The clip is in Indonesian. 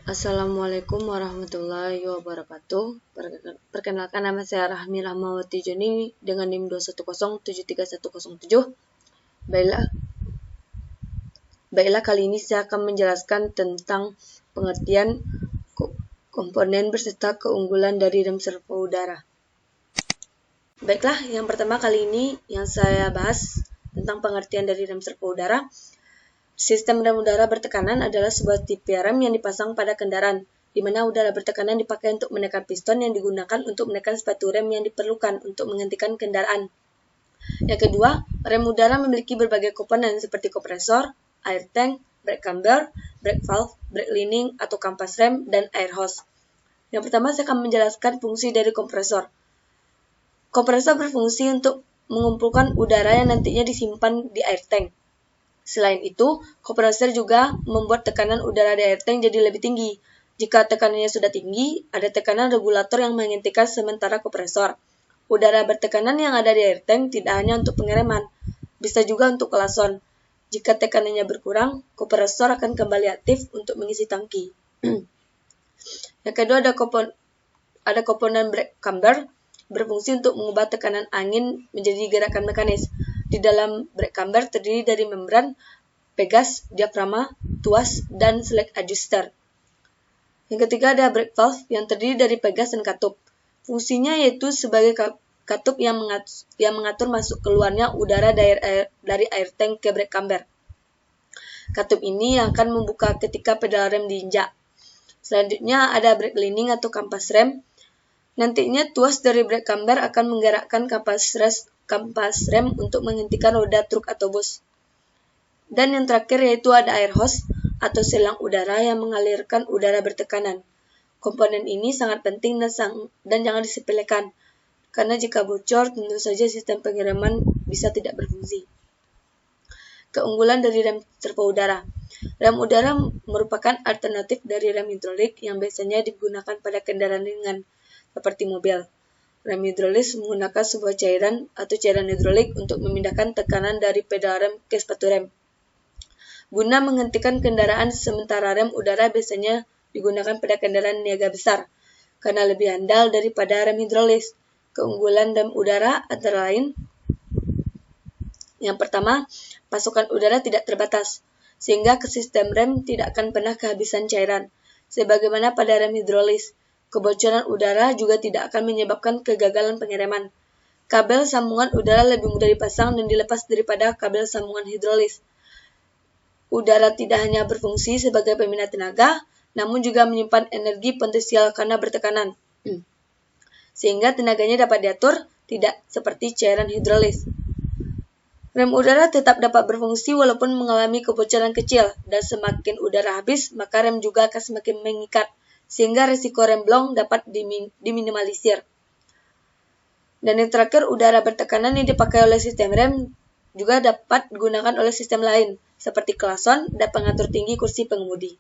Assalamualaikum warahmatullahi wabarakatuh. Perkenalkan, nama saya Rahmi Rahmawati Joni dengan NIM 210731107. Baiklah, kali ini saya akan menjelaskan tentang pengertian komponen berserta keunggulan dari rem servo udara. Baiklah, yang pertama kali ini yang saya bahas tentang pengertian dari rem servo udara. Sistem rem udara bertekanan adalah sebuah tipe rem yang dipasang pada kendaraan, di mana udara bertekanan dipakai untuk menekan piston yang digunakan untuk menekan sepatu rem yang diperlukan untuk menghentikan kendaraan. Yang kedua, rem udara memiliki berbagai komponen seperti kompresor, air tank, brake camber, brake valve, brake lining atau kampas rem, dan air hose. Yang pertama, saya akan menjelaskan fungsi dari kompresor. Kompresor berfungsi untuk mengumpulkan udara yang nantinya disimpan di air tank. Selain itu, kompresor juga membuat tekanan udara di air tank jadi lebih tinggi. Jika tekanannya sudah tinggi, ada tekanan regulator yang menghentikan sementara kompresor. Udara bertekanan yang ada di air tank tidak hanya untuk pengereman, bisa juga untuk klason. Jika tekanannya berkurang, kompresor akan kembali aktif untuk mengisi tangki. Yang kedua, ada komponen brake camber berfungsi untuk mengubah tekanan angin menjadi gerakan mekanis. Di dalam brake camber terdiri dari membran, pegas, diafragma, tuas, dan slack adjuster. Yang ketiga ada brake valve yang terdiri dari pegas dan katup. Fungsinya yaitu sebagai katup yang mengatur masuk keluarnya udara dari air tank ke brake camber. Katup ini yang akan membuka ketika pedal rem diinjak. Selanjutnya ada brake lining atau kampas rem. Nantinya tuas dari brake camber akan menggerakkan kampas rem untuk menghentikan roda truk atau bus. Dan yang terakhir yaitu ada air hose atau selang udara yang mengalirkan udara bertekanan. Komponen ini sangat penting dan jangan disepelekan, karena jika bocor tentu saja sistem pengereman bisa tidak berfungsi. Keunggulan dari rem servo udara. Rem udara merupakan alternatif dari rem hidrolik yang biasanya digunakan pada kendaraan ringan seperti mobil. Rem hidrolis menggunakan sebuah cairan atau cairan hidrolik untuk memindahkan tekanan dari pedal rem ke sepatu rem. Guna menghentikan kendaraan, sementara rem udara biasanya digunakan pada kendaraan niaga besar, karena lebih handal daripada rem hidrolis. Keunggulan rem udara antara lain: yang pertama, pasokan udara tidak terbatas, sehingga ke sistem rem tidak akan pernah kehabisan cairan. Sebagaimana pada rem hidrolis, kebocoran udara juga tidak akan menyebabkan kegagalan pengereman. Kabel sambungan udara lebih mudah dipasang dan dilepas daripada kabel sambungan hidrolis. Udara tidak hanya berfungsi sebagai pemindah tenaga, namun juga menyimpan energi potensial karena bertekanan, sehingga tenaganya dapat diatur, tidak seperti cairan hidrolis. Rem udara tetap dapat berfungsi walaupun mengalami kebocoran kecil, dan semakin udara habis, maka rem juga akan semakin mengikat, sehingga risiko rem blong dapat diminimalisir. Dan yang terakhir, udara bertekanan yang dipakai oleh sistem rem juga dapat digunakan oleh sistem lain, seperti klason dan pengatur tinggi kursi pengemudi.